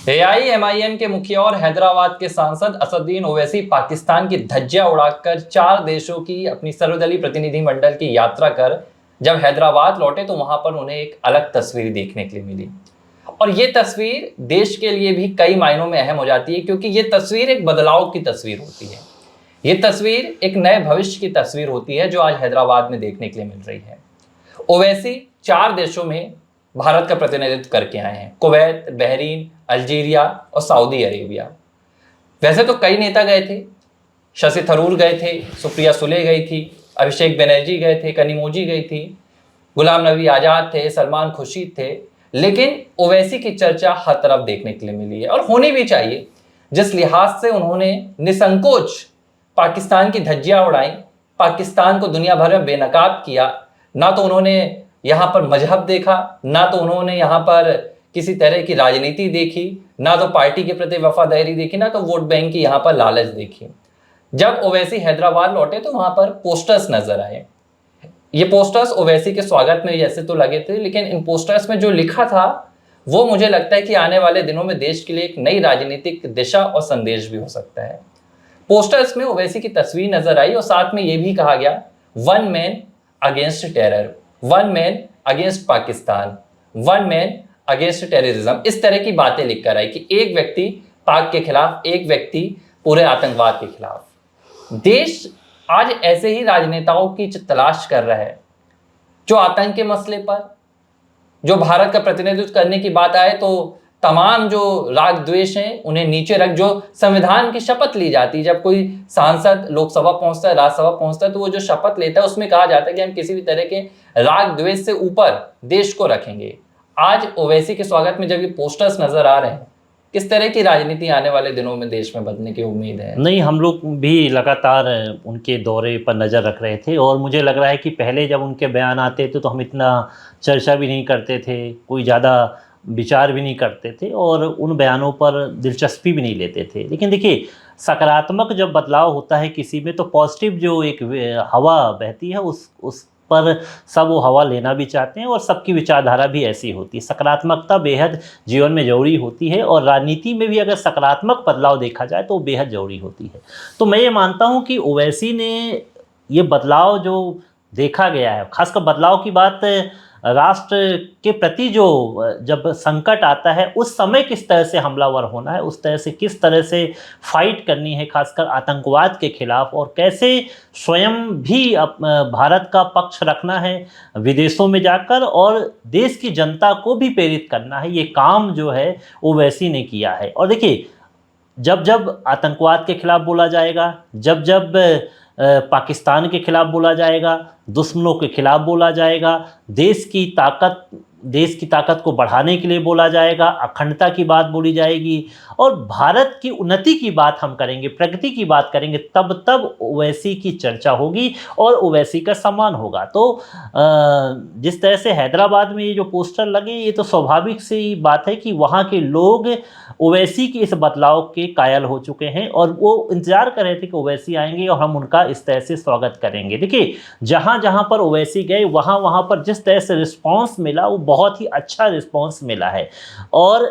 AIMIM के मुखिया और हैदराबाद के सांसद असदुद्दीन ओवैसी पाकिस्तान की धज्जियां उड़ाकर 4 देशों की अपनी सर्वदलीय प्रतिनिधिमंडल की यात्रा कर जब हैदराबाद लौटे तो वहां पर उन्हें एक अलग तस्वीर देखने के लिए मिली। और ये तस्वीर देश के लिए भी कई मायनों में अहम हो जाती है, क्योंकि ये तस्वीर एक बदलाव की तस्वीर होती है। ये तस्वीर एक नए भविष्य की तस्वीर होती है जो आज हैदराबाद में देखने के लिए मिल रही है। ओवैसी 4 देशों में भारत का प्रतिनिधित्व करके आए हैं: कुवैत, बहरीन, अल्जीरिया और सऊदी अरेबिया। वैसे तो कई नेता गए थे, शशि थरूर गए थे, सुप्रिया सुले गई थी, अभिषेक बनर्जी गए थे, कनिमोझी गई थी, गुलाम नबी आजाद थे, सलमान खुर्शीद थे, लेकिन ओवैसी की चर्चा हर तरफ देखने के लिए मिली है और होनी भी चाहिए। जिस लिहाज से उन्होंने निसंकोच पाकिस्तान की धज्जियां उड़ाई, पाकिस्तान को दुनिया भर में बेनकाब किया। ना तो उन्होंने यहाँ पर मजहब देखा, ना तो उन्होंने यहाँ पर किसी तरह की राजनीति देखी, ना तो पार्टी के प्रति वफादारी देखी, ना तो वोट बैंक की यहाँ पर लालच देखी। जब ओवैसी हैदराबाद लौटे तो वहां पर पोस्टर्स नजर आए। ये पोस्टर्स ओवैसी के स्वागत में जैसे तो लगे थे, लेकिन इन पोस्टर्स में जो लिखा था वो मुझे लगता है कि आने वाले दिनों में देश के लिए एक नई राजनीतिक दिशा और संदेश भी हो सकता है। पोस्टर्स में ओवैसी की तस्वीर नजर आई और साथ में ये भी कहा गया, one man against terror, one man against Pakistan, one man against terrorism. इस तरह की बातें लिखकर आई कि एक व्यक्ति पाक के खिलाफ, एक व्यक्ति पूरे आतंकवाद के खिलाफ। देश आज ऐसे ही राजनेताओं की तलाश कर रहा है जो आतंक के मसले पर, जो भारत का प्रतिनिधित्व करने की बात आए तो तमाम जो राग द्वेष हैं उन्हें नीचे रख, जो संविधान की शपथ ली जाती है। जब कोई सांसद लोकसभा पहुंचता है, राज्यसभा पहुंचता है, तो वो जो शपथ लेता है उसमें कहा जाता है कि हम किसी भी तरह के राग द्वेष से ऊपर देश को रखेंगे। आज ओवैसी के स्वागत में जब ये पोस्टर्स नजर आ रहे हैं, किस तरह की राजनीति आने वाले दिनों में देश में बनने की उम्मीद है? नहीं, हम लोग भी लगातार उनके दौरे पर नज़र रख रहे थे और मुझे लग रहा है कि पहले जब उनके बयान आते थे तो हम इतना चर्चा भी नहीं करते थे, कोई ज़्यादा विचार भी नहीं करते थे और उन बयानों पर दिलचस्पी भी नहीं लेते थे। लेकिन देखिए, सकारात्मक जब बदलाव होता है किसी में तो पॉजिटिव जो एक हवा बहती है उस पर सब वो हवा लेना भी चाहते हैं और सबकी विचारधारा भी ऐसी होती है। सकारात्मकता बेहद जीवन में ज़रूरी होती है और राजनीति में भी अगर सकारात्मक बदलाव देखा जाए तो बेहद ज़रूरी होती है। तो मैं ये मानता हूँ कि ओवैसी ने ये बदलाव जो देखा गया है, खासकर बदलाव की बात राष्ट्र के प्रति जो जब संकट आता है उस समय किस तरह से हमलावर होना है, उस तरह से किस तरह से फाइट करनी है खासकर आतंकवाद के खिलाफ, और कैसे स्वयं भी भारत का पक्ष रखना है विदेशों में जाकर और देश की जनता को भी प्रेरित करना है। ये काम जो है ओवैसी ने किया है। और देखिए, जब जब आतंकवाद के खिलाफ बोला जाएगा, जब जब पाकिस्तान के खिलाफ बोला जाएगा, दुश्मनों के खिलाफ बोला जाएगा, देश की ताकत को बढ़ाने के लिए बोला जाएगा, अखंडता की बात बोली जाएगी और भारत की उन्नति की बात हम करेंगे, प्रगति की बात करेंगे, तब ओवैसी की चर्चा होगी और ओवैसी का सम्मान होगा। तो जिस तरह से हैदराबाद में ये जो पोस्टर लगे, ये तो स्वाभाविक सी बात है कि वहाँ के लोग ओवैसी के इस बदलाव के कायल हो चुके हैं और वो इंतजार कर रहे थे कि ओवैसी आएंगे और हम उनका इस तरह से स्वागत करेंगे। देखिए, जहाँ जहाँ पर ओवैसी गए वहाँ पर जिस तरह से रिस्पांस मिला वो बहुत ही अच्छा रिस्पांस मिला है और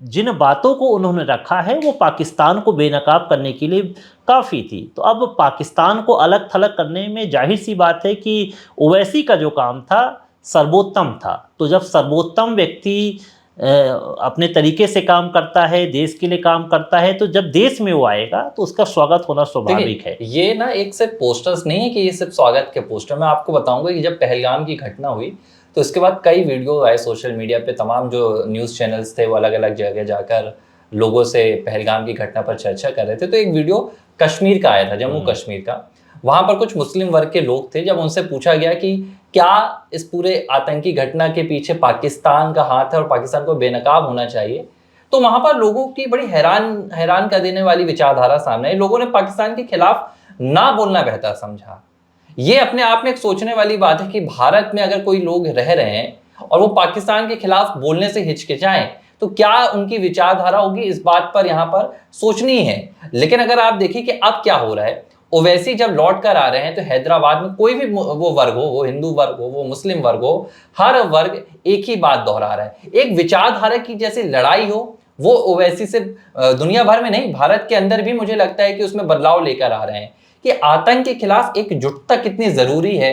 जिन बातों को उन्होंने रखा है वो पाकिस्तान को बेनकाब करने के लिए काफ़ी थी। तो अब पाकिस्तान को अलग थलग करने में जाहिर सी बात है कि ओवैसी का जो काम था सर्वोत्तम था। तो जब सर्वोत्तम व्यक्ति अपने तरीके से काम करता है, देश के लिए काम करता है, तो जब देश में वो आएगा तो उसका स्वागत होना स्वाभाविक है। ये ना एक सिर्फ पोस्टर्स नहीं है कि ये सिर्फ स्वागत के पोस्टर। मैं आपको बताऊंगा कि जब पहलगाम की घटना हुई तो इसके बाद कई वीडियो आए सोशल मीडिया पे, तमाम जो न्यूज़ चैनल्स थे वो अलग अलग जगह जाकर लोगों से पहलगाम की घटना पर चर्चा कर रहे थे। तो एक वीडियो कश्मीर का आया था, जम्मू कश्मीर का। वहाँ पर कुछ मुस्लिम वर्ग के लोग थे। जब उनसे पूछा गया कि क्या इस पूरे आतंकी घटना के पीछे पाकिस्तान का हाथ है और पाकिस्तान को बेनकाब होना चाहिए, तो वहाँ पर लोगों की बड़ी हैरान कर देने वाली विचारधारा सामने आई। लोगों ने पाकिस्तान के खिलाफ ना बोलना बेहतर समझा। ये अपने आप में एक सोचने वाली बात है कि भारत में अगर कोई लोग रह रहे हैं और वो पाकिस्तान के खिलाफ बोलने से हिचकिचाएं तो क्या उनकी विचारधारा होगी, इस बात पर यहाँ पर सोचनी है। लेकिन अगर आप देखिए कि अब क्या हो रहा है, ओवैसी जब लौट कर आ रहे हैं तो हैदराबाद में कोई भी वो वर्ग हो, वो हिंदू वर्ग हो, वो मुस्लिम वर्ग हो, हर वर्ग एक ही बात दोहरा रहा है। एक विचारधारा की जैसे लड़ाई हो वो ओवैसी से दुनिया भर में नहीं, भारत के अंदर भी मुझे लगता है कि उसमें बदलाव लेकर आ रहे हैं कि आतंक के खिलाफ एकजुटता कितनी जरूरी है।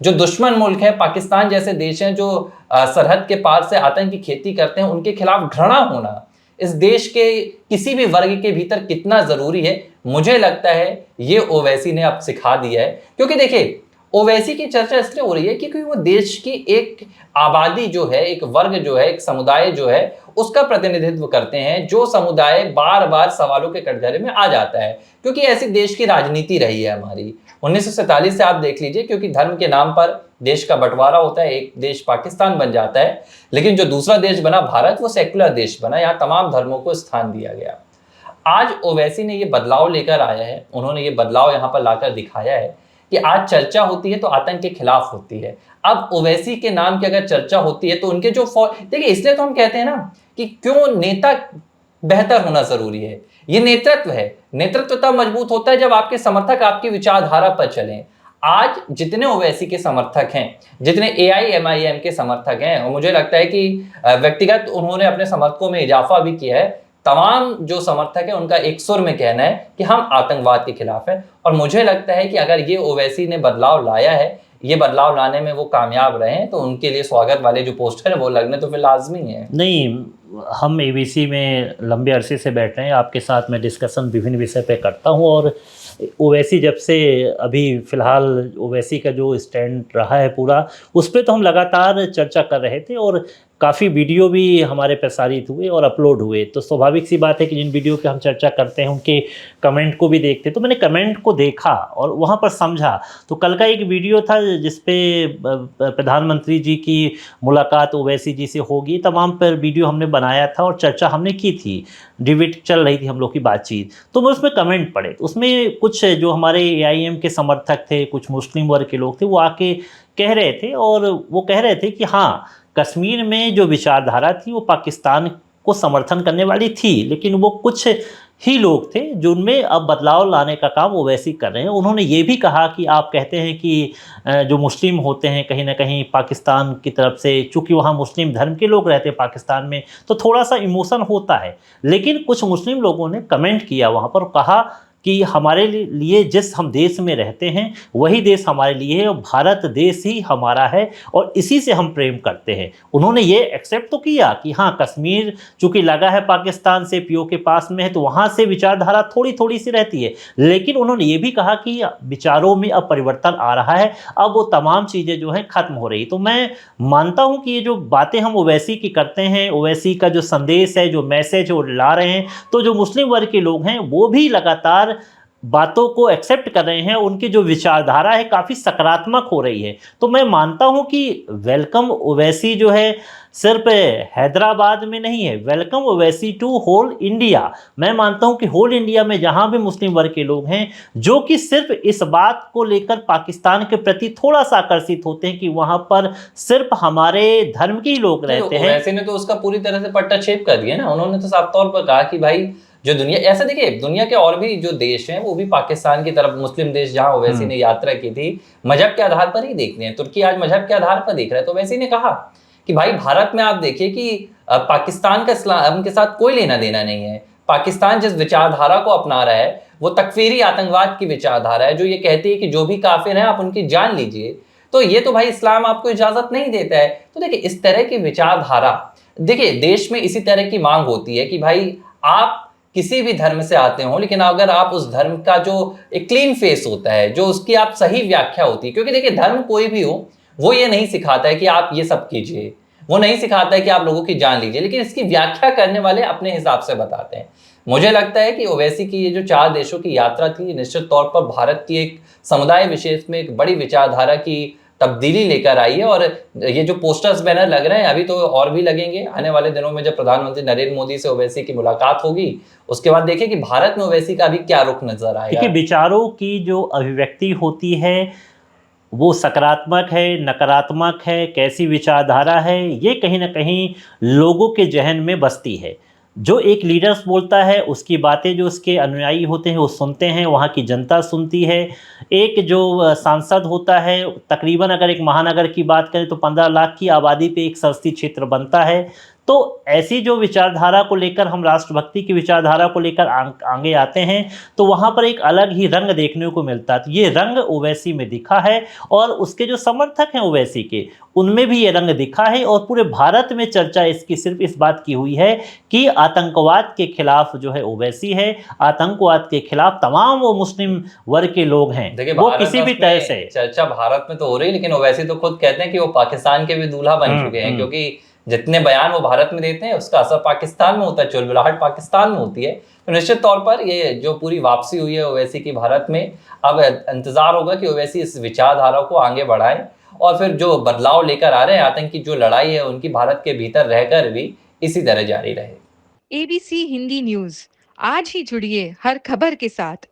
जो दुश्मन मुल्क है, पाकिस्तान जैसे देश हैं जो सरहद के पार से आतंक की खेती करते हैं, उनके खिलाफ घृणा होना इस देश के किसी भी वर्ग के भीतर कितना जरूरी है, मुझे लगता है ये ओवैसी ने अब सिखा दिया है। क्योंकि देखिए, ओवैसी की चर्चा इसलिए हो रही है क्योंकि वो देश की एक आबादी जो है, एक वर्ग जो है, एक समुदाय जो है, उसका प्रतिनिधित्व करते हैं, जो समुदाय बार बार सवालों के कटघरे में आ जाता है। क्योंकि ऐसी देश की राजनीति रही है हमारी 1947 से, आप देख लीजिए। क्योंकि धर्म के नाम पर देश का बंटवारा होता है, एक देश पाकिस्तान बन जाता है, लेकिन जो दूसरा देश बना भारत, वो सेक्युलर देश बना, यहाँ तमाम धर्मों को स्थान दिया गया। आज ओवैसी ने ये बदलाव लेकर आया है, उन्होंने ये बदलाव यहाँ पर लाकर दिखाया है कि आज चर्चा होती है तो आतंक के खिलाफ होती है। अब ओवैसी के नाम की अगर चर्चा होती है तो उनके जो देखिए, इसलिए तो हम कहते हैं ना कि क्यों नेता बेहतर होना जरूरी है। ये नेतृत्व है। नेतृत्व तब मजबूत होता है जब आपके समर्थक आपकी विचारधारा पर चलें। आज जितने ओवैसी के समर्थक हैं, जितने AIMIM के समर्थक हैं, और मुझे लगता है कि व्यक्तिगत उन्होंने अपने समर्थकों में इजाफा भी किया है, तमाम जो समर्थक है उनका एक सुर में कहना है कि हम आतंकवाद के खिलाफ हैं। और मुझे लगता है कि अगर ये ओवैसी ने बदलाव लाया है, ये बदलाव लाने में वो कामयाब रहे हैं, तो उनके लिए स्वागत वाले जो पोस्टर है वो लगने तो फिर लाजमी है। नहीं, हम ABC में लंबे अरसे से बैठ रहे हैं, आपके साथ मैं डिस्कशन विभिन्न विषय पे करता हूँ। और ओवैसी जब से अभी फ़िलहाल ओवैसी का जो स्टैंड रहा है पूरा, उस पर तो हम लगातार चर्चा कर रहे थे और काफ़ी वीडियो भी हमारे प्रसारित हुए और अपलोड हुए। तो स्वाभाविक सी बात है कि जिन वीडियो की हम चर्चा करते हैं उनके कमेंट को भी देखते। तो मैंने कमेंट को देखा और वहाँ पर समझा। तो कल का एक वीडियो था जिसपे प्रधानमंत्री जी की मुलाकात ओवैसी जी से होगी, तमाम पर वीडियो हमने बनाया था और चर्चा हमने की थी, डिबेट चल रही थी हम लोग की बातचीत। तो मैं उसमें कमेंट पढ़े, तो उसमें कुछ जो हमारे AIM के समर्थक थे, कुछ मुस्लिम वर्ग के लोग थे, वो आके कह रहे थे, और वो कह रहे थे कि हाँ, कश्मीर में जो विचारधारा थी वो पाकिस्तान को समर्थन करने वाली थी, लेकिन वो कुछ ही लोग थे जो उनमें अब बदलाव लाने का काम ओवैसी कर रहे हैं। उन्होंने ये भी कहा कि आप कहते हैं कि जो मुस्लिम होते हैं कहीं ना कहीं पाकिस्तान की तरफ से, चूँकि वहाँ मुस्लिम धर्म के लोग रहते हैं पाकिस्तान में, तो थोड़ा सा इमोशन होता है। लेकिन कुछ मुस्लिम लोगों ने कमेंट किया वहाँ पर, कहा कि हमारे लिए जिस हम देश में रहते हैं वही देश हमारे लिए है, और भारत देश ही हमारा है और इसी से हम प्रेम करते हैं। उन्होंने ये एक्सेप्ट तो किया कि हाँ, कश्मीर चूँकि लगा है पाकिस्तान से, PO के पास में है, तो वहाँ से विचारधारा थोड़ी थोड़ी सी रहती है। लेकिन उन्होंने ये भी कहा कि विचारों में अब परिवर्तन आ रहा है, अब वो तमाम चीज़ें जो हैं ख़त्म हो रही। तो मैं मानता हूँ कि ये जो बातें हम ओवैसी की करते हैं, ओवैसी का जो संदेश है, जो मैसेज वो ला रहे हैं, तो जो मुस्लिम वर्ग के लोग हैं वो भी लगातार बातों को एक्सेप्ट कर रहे हैं। उनकी जो विचारधारा है काफ़ी सकारात्मक हो रही है। तो मैं मानता हूं कि वेलकम ओवैसी जो है सिर्फ हैदराबाद में नहीं है, welcome Owaisi to whole India. मैं मानता हूं कि होल इंडिया में जहां भी मुस्लिम वर्ग के लोग हैं जो कि सिर्फ इस बात को लेकर पाकिस्तान के प्रति थोड़ा सा आकर्षित होते हैं कि वहां पर सिर्फ हमारे धर्म के ही लोग रहते हैं। ओवैसी ने तो उसका पूरी तरह से पट्टा छेप कर दिया ना। उन्होंने तो साफ तौर पर कहा कि भाई जो दुनिया, ऐसा देखिए, दुनिया के और भी जो देश हैं वो भी पाकिस्तान की तरफ, मुस्लिम देश जहां ओवैसी ने यात्रा की थी, मजहब के आधार पर ही देखते हैं। तुर्की आज मजहब के आधार पर देख रहा है। तो ओवैसी ने कहा कि भाई भारत में आप देखिए कि पाकिस्तान का इस्लाम के साथ कोई लेना देना नहीं है। पाकिस्तान जिस विचारधारा को अपना रहा है वो तकफीरी आतंकवाद की विचारधारा है, जो ये कहती है कि जो भी काफिर हैं आप उनकी जान लीजिए। तो ये तो भाई इस्लाम आपको इजाजत नहीं देता है। तो देखिए, इस तरह की विचारधारा, देखिए देश में इसी तरह की मांग होती है कि भाई आप किसी भी धर्म से आते हो, लेकिन अगर आप उस धर्म का जो एक क्लीन फेस होता है, जो उसकी आप सही व्याख्या होती है, क्योंकि देखिए धर्म कोई भी हो वो ये नहीं सिखाता है कि आप ये सब कीजिए, वो नहीं सिखाता है कि आप लोगों की जान लीजिए, लेकिन इसकी व्याख्या करने वाले अपने हिसाब से बताते हैं। मुझे लगता है कि ओवैसी की ये जो 4 देशों की यात्रा थी, निश्चित तौर पर भारत की एक समुदाय विशेष में एक बड़ी विचारधारा की तब्दीली लेकर आई है। और ये जो पोस्टर्स बैनर लग रहे हैं, अभी तो और भी लगेंगे आने वाले दिनों में। जब प्रधानमंत्री नरेंद्र मोदी से ओवैसी की मुलाकात होगी, उसके बाद देखिए कि भारत में ओवैसी का अभी क्या रुख नजर आएगा। देखिए, विचारों की जो अभिव्यक्ति होती है वो सकारात्मक है, नकारात्मक है, कैसी विचारधारा है, ये कहीं ना कहीं लोगों के जहन में बसती है। जो एक लीडर्स बोलता है उसकी बातें जो उसके अनुयायी होते हैं वो सुनते हैं, वहाँ की जनता सुनती है। एक जो सांसद होता है, तकरीबन अगर एक महानगर की बात करें तो 15 लाख की आबादी पे एक संसदीय क्षेत्र बनता है। तो ऐसी जो विचारधारा को लेकर हम राष्ट्रभक्ति की विचारधारा को लेकर आगे आते हैं तो वहाँ पर एक अलग ही रंग देखने को मिलता है। तो ये रंग ओवैसी में दिखा है और उसके जो समर्थक हैं ओवैसी के, उनमें भी ये रंग दिखा है। और पूरे भारत में चर्चा इसकी सिर्फ इस बात की हुई है कि आतंकवाद के खिलाफ जो है ओवैसी है, आतंकवाद के खिलाफ तमाम वो मुस्लिम वर्ग के लोग हैं, देखिए वो भारत किसी में भी उसमें तरह से। चर्चा भारत में तो हो रही, लेकिन ओवैसी तो खुद कहते हैं कि वो पाकिस्तान के भी दूल्हा बन चुके हैं, क्योंकि जितने बयान वो भारत में देते हैं उसका असर पाकिस्तान में होता है, चुलबुलाहट पाकिस्तान में होती है। तो निश्चित तौर पर ये जो पूरी वापसी हुई है ओवैसी की भारत में, अब इंतजार होगा कि ओवैसी इस विचारधारा को आगे बढ़ाए और फिर जो बदलाव लेकर आ रहे हैं, आतंक की जो लड़ाई है उनकी भारत के भीतर रहकर भी इसी तरह जारी रहे। एबीसी हिंदी न्यूज, आज ही जुड़िए हर खबर के साथ।